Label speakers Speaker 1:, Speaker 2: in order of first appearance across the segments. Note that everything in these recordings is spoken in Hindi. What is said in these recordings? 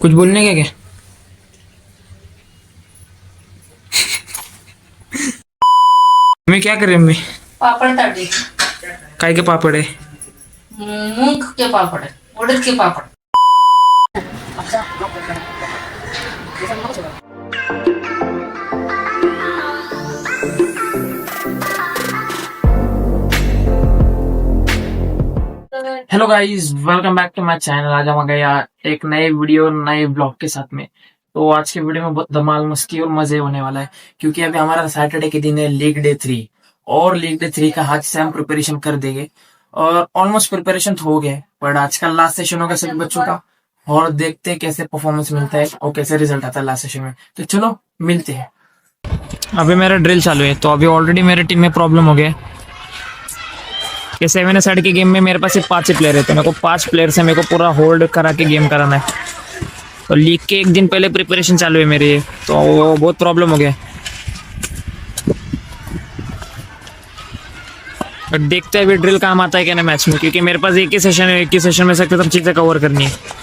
Speaker 1: कुछ बोलने का क्या? मम्मी क्या कर रही है मम्मी?
Speaker 2: पापड़ तळ रही।
Speaker 1: काय के पापड़ है?
Speaker 2: मूंग के पापड़, उड़द के पापड़।
Speaker 1: Hello guys, welcome back to my channel. आज हम आ गए यार एक नए वीडियो नए ब्लॉग के साथ में। तो आज के वीडियो में बहुत धमाल मस्ती और मजे होने वाला है, क्योंकि अभी हमारा सैटरडे के दिन है लीग डे 3। और लीग डे 3 का आज से हम प्रिपरेशन कर देंगे और ऑलमोस्ट प्रिपरेशन तो हो गया है, बट आज का लास्ट सेशन होगा सभी बच्चों का। और देखते हैं कैसे परफॉर्मेंस मिलता है और कैसे रिजल्ट आता है लास्ट सेशन में। तो चलो मिलते हैं। अभी मेरा ड्रिल चालू है, तो अभी ऑलरेडी मेरे टीम में प्रॉब्लम हो गया है कि 7 साइड के गेम में मेरे पास सिर्फ 5 ही प्लेयर है, तो मेरे को 5 प्लेयर से मेरे को पूरा होल्ड करा के गेम कराना है। तो लीग के एक दिन पहले प्रिपरेशन चालू है मेरी, तो बहुत प्रॉब्लम हो गया। बट देखते हैं अभी ड्रिल काम आता है क्या ना मैच में, क्योंकि मेरे पास एक ही सेशन है, एक ही सेशन में सकते सब चीज़ें कवर करनी है।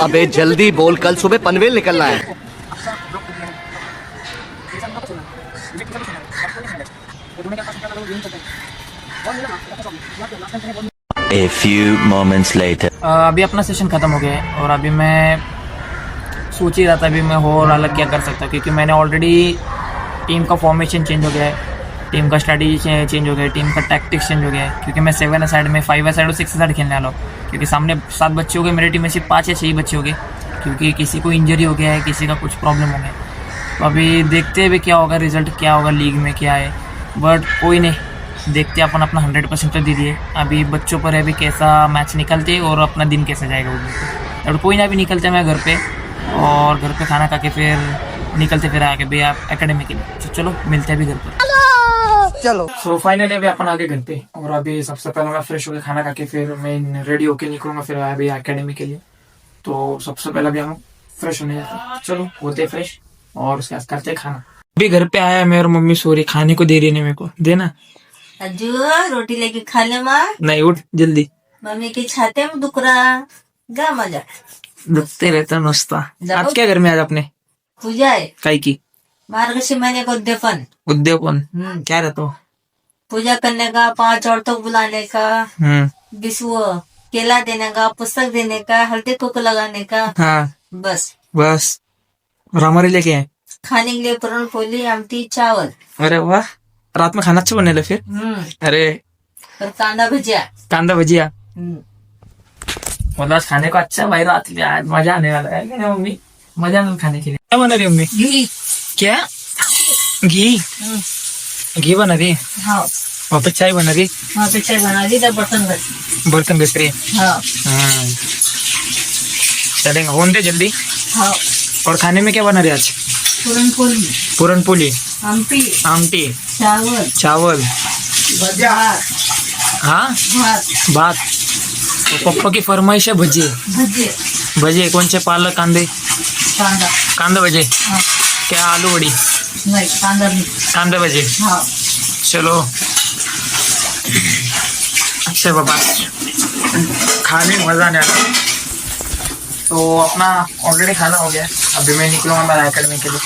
Speaker 3: अबे जल्दी बोल, कल सुबह पनवेल निकलना है।
Speaker 4: A few moments later.
Speaker 1: अभी अपना सेशन खत्म हो गया है और अभी मैं सोच ही रहा था अभी मैं और अलग क्या कर सकता हूँ, क्योंकि मैंने ऑलरेडी टीम का फॉर्मेशन चेंज हो गया है, टीम का स्ट्रैटेजी चेंज हो गया है, टीम का टैक्टिक्स चेंज हो गया है। क्योंकि मैं 7 साइड में 5 साइड और 6 साइड खेलने वाला हूँ, क्योंकि सामने 7 बच्चे हो गए, मेरी टीम में सिर्फ 5 या 6 बच्चे हो गए, क्योंकि किसी को इंजरी हो गया है, किसी का कुछ प्रॉब्लम हो गया। तो अभी देखते हैं अभी क्या होगा, रिजल्ट क्या होगा, लीग में क्या है। बट कोई नहीं, देखते हैं, अपन अपना 100% तो दे दिए। अभी बच्चों पर है अभी कैसा मैच निकलते हैं और अपना दिन कैसा जाएगा वो देखते। और कोई ना, अभी निकलते हैं मैं घर पे, और घर पे खाना खा के फिर निकलते फिर आगे भैया एकेडमी के लिए। तो चलो मिलते हैं अभी घर पर।
Speaker 3: चलो
Speaker 1: सो फाइनली अभी अपन आगे घर पे, और अभी सबसे पहले मैं फ्रेश होकर खाना खा के फिर मैं रेडी होके निकलूंगा फिर अभी एकेडमी के लिए। तो सबसे पहले अभी हम फ्रेश होने जाते हैं। चलो होते फ्रेश और उसके बाद करते खाना। अभी घर पे आया मैं और मम्मी सो रही, खाने को दे रही है मेरे को, देना।
Speaker 2: अजू रोटी लेके खा ले माँ।
Speaker 1: नहीं, उठ जल्दी,
Speaker 2: मम्मी के छाते में दुख रहा गा मजा
Speaker 1: दुखते रहता नुसता। आज क्या घर में आज अपने
Speaker 2: पूजा है
Speaker 1: काय की
Speaker 2: मार्गशीर्ष महीने का उद्यापन।
Speaker 1: उद्यापन क्या रहता हो?
Speaker 2: पूजा करने का, 5 औरतों को बुलाने का, विश्व केला देने का, पुस्तक देने का, हल्दी कुकू लगाने का,
Speaker 1: हाँ
Speaker 2: बस।
Speaker 1: बस। और हमारे लिए क्या है?
Speaker 2: खाने के लिए पूरण पोली, आमटी, चावल।
Speaker 1: अरे वाह, रात में खाना अच्छा बनेगा फिर। अरे
Speaker 2: और कांदा भजिया।
Speaker 1: कांदा भजिया मतलब आज खाने को अच्छा भाई, रात में आज मजा आने वाला है क्या मम्मी? मजा आने खाने के लिए। क्या बना रही है मम्मी?
Speaker 2: घी।
Speaker 1: क्या? घी? घी बना रही है?
Speaker 2: हाँ।
Speaker 1: और पे चाय बना रही?
Speaker 2: वहाँ पे चाय बना दी, बर्तन घस।
Speaker 1: बर्तन घस रही है?
Speaker 2: हाँ।
Speaker 1: चलेगा, होने दे जल्दी।
Speaker 2: हाँ।
Speaker 1: और खाने में क्या बना रही है आज?
Speaker 2: पूरण पोली,
Speaker 1: पूरन पोली,
Speaker 2: आमटी,
Speaker 1: आमटी,
Speaker 2: चावल,
Speaker 1: चावल,
Speaker 2: भात,
Speaker 1: हाँ भात। तो पप्पा की फरमाइश है भजी।
Speaker 2: भजिए,
Speaker 1: भजे कौन से? पालक, कांदे,
Speaker 2: कांदा।
Speaker 1: कांदा भजे।
Speaker 2: हाँ।
Speaker 1: क्या आलू बड़ी?
Speaker 2: नहीं, कांदा नहीं।
Speaker 1: कांदा भजे।
Speaker 2: हाँ।
Speaker 1: चलो अच्छा बाबा, खाने में मजा नहीं आता। तो अपना ऑलरेडी खाना हो गया है, अभी मैं निकलूंगा मेरा एकेडमी के लिए।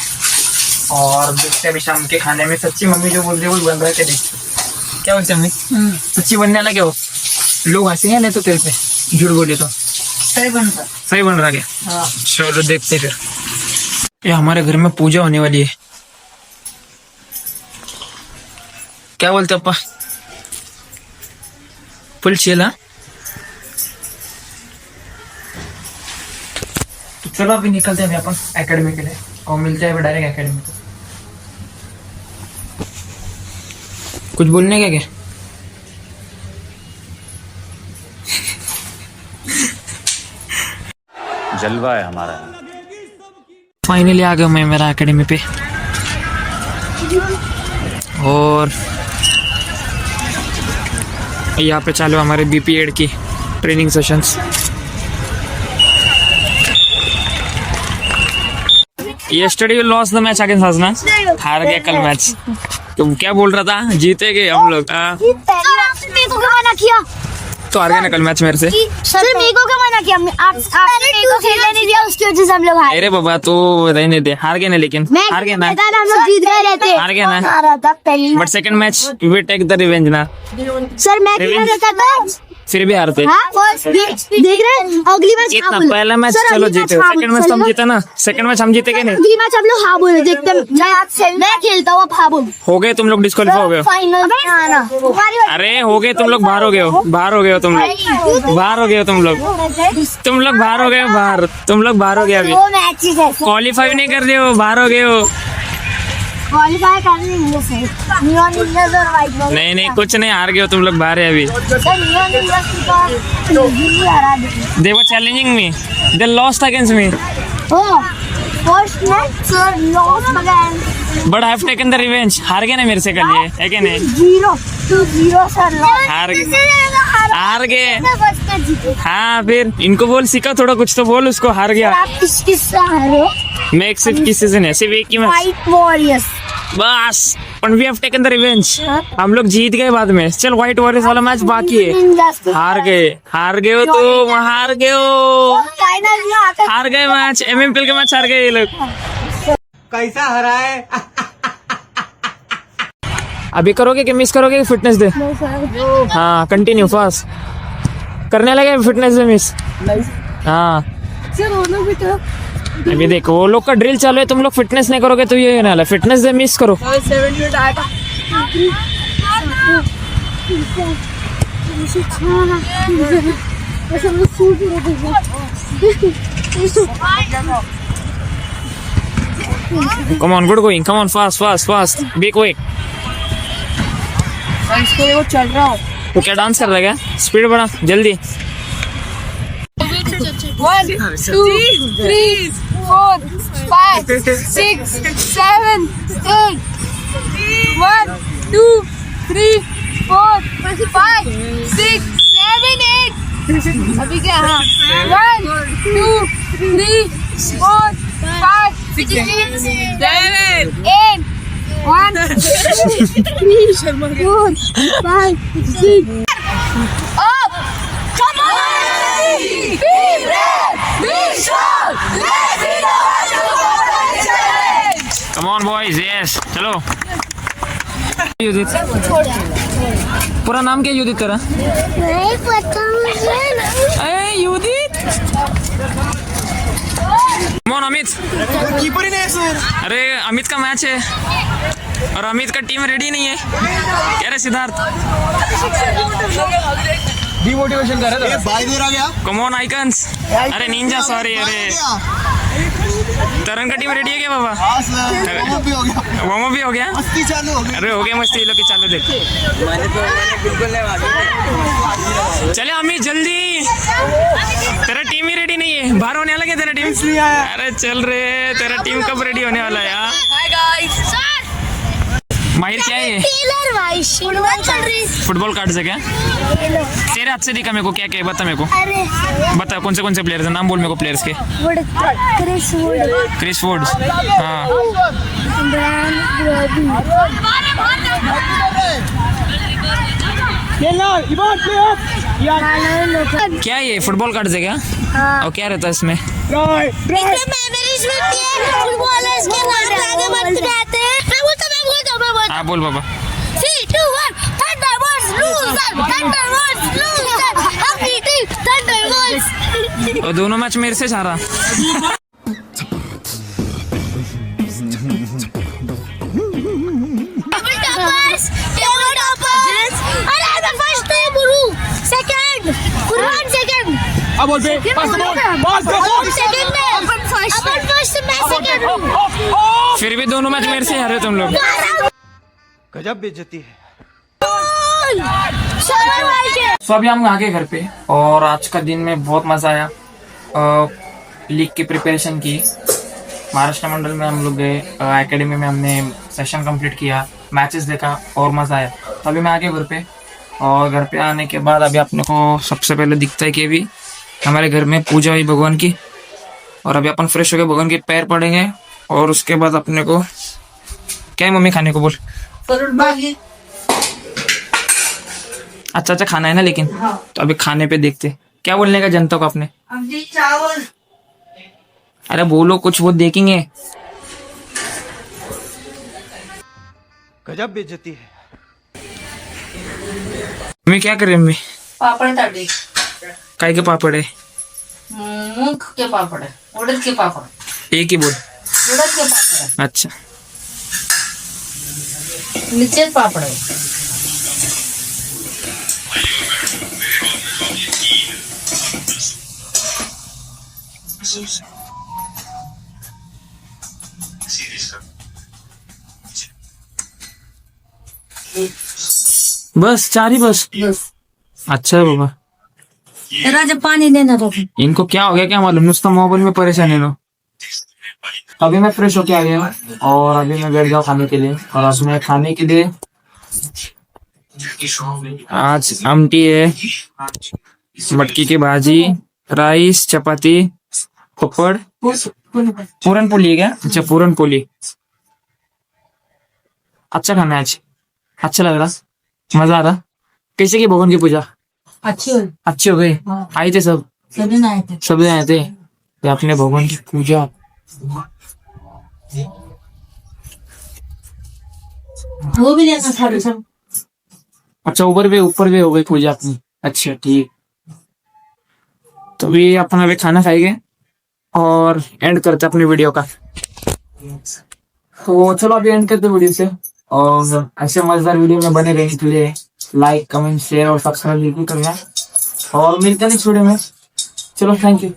Speaker 1: और देखते अभी शाम के खाने में सच्ची मम्मी जो बोल रही है वो बन रहा है क्या? देखते क्या बोलते मम्मी? सच्ची बनने वाला क्या हो? लोग हंसेंगे नहीं तो तेरे पे। झूठ बोले तो
Speaker 2: सही बनता।
Speaker 1: सही बन रहा क्या?
Speaker 2: हाँ।
Speaker 1: चलो देखते फिर। ये हमारे घर में पूजा होने वाली है। क्या बोलते अप्पा? Full chill. हाँ तो चलो अभी निकलते हैं अपन एकेडमी के लिए और मिलते हैं डायरेक्ट एकेडमी को। कुछ बोलने का क्या?
Speaker 5: जलवा है हमारा।
Speaker 1: फाइनली आ गया मैं मेरा एकेडमी पे और यहाँ पे चालू हमारे बीपी एड की training sessions. Yesterday you lost the match against us ना, हार गया कल मैच। तुम क्या बोल रहा था? जीतेंगे हम लोग।
Speaker 6: मेरे को क्या मना किया?
Speaker 1: तो हार गए ना कल मैच मेरे से।
Speaker 6: सर मेरे को क्या मना किया? आपने मेरे को खेलने नहीं दिया, उसकी वजह से हम लोग हारे।
Speaker 1: अरे बाबा तो रहने दे, हार गए ना, लेकिन हार गए ना,
Speaker 6: हम लोग जीत गए रहते।
Speaker 1: हार गए ना,
Speaker 6: हारा था पहली।
Speaker 1: But second match we take the revenge ना।
Speaker 6: सर मैं खेल रहता था,
Speaker 1: फिर भी हारते।
Speaker 6: हाँ देख रहे हैं अगली मैच
Speaker 1: इतना पहला मैच चलो जीते, सेकंड मैच हम जीते ना, सेकंड मैच हम जीते के नहीं।
Speaker 6: अगली मैच हम लोग हाँ बोले। देखते मैं खेलता हूँ, हाँ बोल।
Speaker 1: हो गए तुम लोग, डिस्क्वालीफाई हो गए।
Speaker 6: फाइनल में आना।
Speaker 1: अरे हो गए तुम लोग, बाहर हो गए हो, बाहर हो गए हो तुम लोग, बाहर हो गए हो तुम लोग, तुम लोग बाहर हो गए हो, बाहर तुम लोग बाहर हो गए। अभी
Speaker 6: वो मैचेस है
Speaker 1: क्वालिफाई नहीं कर रहे हो, बाहर हो गए हो।
Speaker 6: क्वालिफाई करने इंडिया से नियॉन इंडियंस और व्हाइट बॉल।
Speaker 1: नहीं नहीं कुछ नहीं, हार गए हो तुम लोग, बाहर है अभी।
Speaker 6: सर नियॉन इंडियंस को दिल्ली हरा दी।
Speaker 1: They were challenging me, they lost against me,
Speaker 6: Oh, first match sir lost again.
Speaker 1: but I have taken the revenge। हार गए ना मेरे से कल, ये है कि नहीं?
Speaker 6: 0-0 सर lost।
Speaker 1: हार गए, हार गए।
Speaker 6: फर्स्ट मैच जीते।
Speaker 1: हाँ फिर इनको बोल, सीखा थोड़ा कुछ तो बोल उसको। हार गया
Speaker 6: आप किस से हारे?
Speaker 1: मैं एक सिर्फ किसी से नहीं, सिर्फ एक ही मैच
Speaker 6: व्हाइट वॉरियर्स।
Speaker 1: बस। and we have taken the revenge। हम लोग जीत गए बाद में। चल व्हाइट वॉरियर्स वाला मैच बाकी है। हार गए, हार गए हो तुम, हार गए हो,
Speaker 6: फाइनल में आकर
Speaker 1: हार गए मैच, MMPL के मैच हार गए ये लोग।
Speaker 3: कैसा हरा है?
Speaker 1: अभी करोगे कि मिस करोगे? Fitness day. हाँ कंटिन्यू फास्ट करने लगे फिटनेस डे मिस। हाँ
Speaker 6: सर वो लोग भी तो
Speaker 1: अभी देखो वो लोग का ड्रिल चालू है, तुम लोग फिटनेस नहीं करोगे तो ये होने वाला है। फिटनेस डे मिस करो। Come on, good going, come on, fast, fast, fast, be quick।
Speaker 2: चल रहा हूँ।
Speaker 1: तो क्या डांस कर रहा है क्या? स्पीड बढ़ा जल्दी।
Speaker 7: 1, 2, 3, 4, 5, 6, 7, 8. 1, 2, 3, 4, 5, 6, 7, 8. अभी क्या? हाँ 1, 2, 3, 4, 5, 6, 7, 8. 1, 2, 3, 4, 5, 6. Up! Come on! Be brave! Be strong! Let's be the one challenge!
Speaker 1: Come on boys, yes, चलो। युदित, पूरा नाम क्या युदित तेरा?
Speaker 6: नहीं पता मुझे।
Speaker 1: अरे युदित। Come on Amit.
Speaker 3: कीपर ही नहीं है सर।
Speaker 1: अरे अमित का मैच है और अमित का टीम रेडी नहीं है। क्या रे सिद्धार्थ?
Speaker 3: डिमोटिवेशन कर रहा है। बाय दे रहा गया।
Speaker 1: Come on icons. अरे निंजा सॉरी। अरे तरन का टीम रेडी है क्या बाबा?
Speaker 3: वार्म अप भी हो गया।
Speaker 1: वार्म अप भी हो गया?
Speaker 3: मस्ती चालू हो गई।
Speaker 1: अरे हो गया मस्ती, ये लोग की चालू देख। चले अमित जल्दी, तेरा टीम ही रेडी नहीं है। बाहर होने वाला क्या तेरा टीम? अरे चल रे, तेरा टीम कब रेडी होने वाला है यार?
Speaker 7: Hi guys!
Speaker 1: माहिर क्या है ये?
Speaker 6: टेलर भाई फुटबॉल चल रही।
Speaker 1: फुटबॉल कार्ड से क्या? तेरे हाथ से दिखा मेरे को, क्या क्या है बता मेरे को।
Speaker 6: अरे
Speaker 1: बता कौन से प्लेयर्स हैं, नाम बोल मेरे को प्लेयर्स के।
Speaker 6: क्रिस वुड,
Speaker 1: क्रिस वुड, हाँ।
Speaker 6: Brian Brodie.
Speaker 1: क्या ये फुटबॉल कार्ड है क्या?
Speaker 6: हाँ।
Speaker 1: और क्या रहता है इसमें?
Speaker 6: फुटबॉलर्स के नाम आगे बढ़ते रहते हैं। मैं बोलता
Speaker 1: हाँ बोल बाबा।
Speaker 6: 3, 2, 1 थंडरबर्ड्स लूजर, थंडरबर्ड्स लूजर। अपनी टीम थंडरबर्ड्स
Speaker 1: और दोनों मैच मेरे से हारा।
Speaker 3: अब बोल पे
Speaker 1: फिर भी दोनों मैच मेरे से हारे तुम लोग।
Speaker 3: गजब बेइज्जती है।
Speaker 1: सो अभी हम आ गए घर पे और आज का दिन में बहुत मजा आया। लीग की प्रिपरेशन की, महाराष्ट्र मंडल में हम लोग गए, एकेडमी में हमने सेशन कंप्लीट किया, मैचेस देखा और मजा आया। तो अभी मैं आ गया घर पे और घर पे आने के बाद अभी अपने को सबसे पहले दिखता है कि अभी हमारे घर में पूजा हुई भगवान की और अभी अपन फ्रेश होकर भगवान के पैर पड़ेंगे और उसके बाद अपने को क्या है मम्मी खाने को बोल। अच्छा खाना है ना, लेकिन तो अभी खाने पे देखते क्या बोलने का जनता को अपने।
Speaker 2: चावल।
Speaker 1: अरे बोलो कुछ, वो देखेंगे।
Speaker 3: गजब बेइज्जती है।
Speaker 1: मम्मी क्या कर रही है मम्मी?
Speaker 2: पापड़ ताड़ी।
Speaker 1: काय के पापड़ है?
Speaker 2: मूंग के पापड़ है, उड़द के पापड़।
Speaker 1: एक ही बोल।
Speaker 2: उड़द के पापड़ है,
Speaker 1: अच्छा
Speaker 2: नीचे पापड़ है।
Speaker 1: बस 4 ही बस? अच्छा है बाबा।
Speaker 2: राजा पानी देना तो।
Speaker 1: इनको क्या हो गया क्या मालूम, नुस्ता मोबाइल में परेशानी लो। अभी मैं फ्रेश होके आ गया और अभी मैं बैठ गया खाने के लिए। और आज मैं खाने के लिए आज आमटी है, मटकी की भाजी, राइस, चपाती, पापड़, पूरन पोली है क्या? अच्छा पूरन पोली। अच्छा खाना है आज, अच्छा लग रहा, मजा आ रहा। कैसे की भगवान की पूजा? अच्छी हो गई। आए थे सब?
Speaker 2: सभी आए थे।
Speaker 1: सभी आए थे। ये अपने भगवान की पूजा
Speaker 2: वो भी लेना था सब।
Speaker 1: अच्छा ऊपर भी हो गई पूजा अपनी। अच्छा ठीक, तो भी अपना भी खाना खाएंगे और एंड करते अपनी वीडियो का। तो चलो अभी एंड करते वीडियो से, और ऐसे मजेदार वीडियो में बने रहने के लिए लाइक, कमेंट, शेयर और सब्सक्राइब जरूर करना और मिलते हैं नेक्स्ट वीडियो में। चलो थैंक यू।